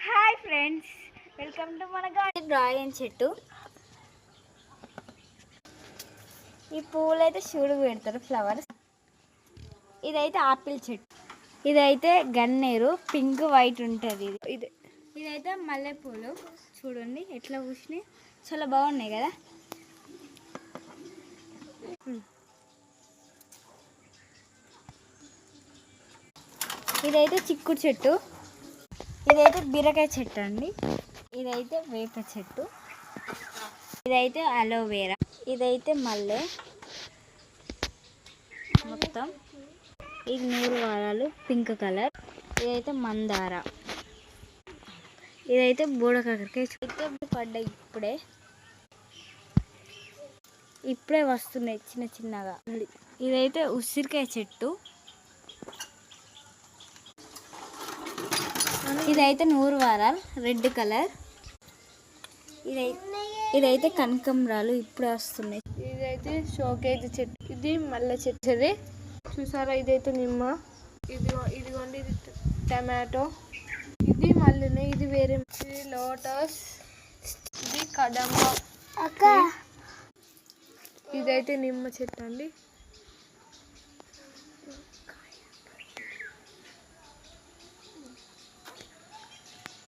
Hi friends, welcome to మన garden. Dragon చెట్టు. ఈ పువ్వులు అయితే చూడు పెడతారు, ఫ్లవర్స్. ఇదైతే ఆపిల్ చెట్టు. ఇదైతే గన్నేరు, పింక్ వైట్ ఉంటుంది. ఇదైతే మల్లెపూలు. చూడండి ఎట్లా పూసినాయి, చాలా బాగున్నాయి కదా. ఇదైతే చిక్కుడు చెట్టు. ఇదైతే బీరకాయ చెట్టు అండి. ఇదైతే వేప చెట్టు. ఇదైతే అలోవేరా. ఇదైతే మల్లె మొత్తం. ఇది 100 వారాలు, పింక్ కలర్. ఇదైతే మందార. ఇదైతే బూడకాకరకాయ. అయితే పడ్డాయి, ఇప్పుడే వస్తున్నాయి చిన్న చిన్నగా. ఇదైతే ఉసిరికాయ చెట్టు. ఇదైతే 100 వారాలు, రెడ్ కలర్. ఇదైతే కనకంబరాలు, ఇప్పుడే వస్తున్నాయి. ఇదైతే షోకేజ్ చెట్టు. ఇది మల్లె చెట్టు. చూసారా, ఇదైతే నిమ్మ. ఇదిగోండి, ఇది టమాటో. ఇది మల్లెనే, ఇది వేరే. ఇది లోటస్. ఇది కదంబ. ఇదైతే నిమ్మ చెట్టు అండి.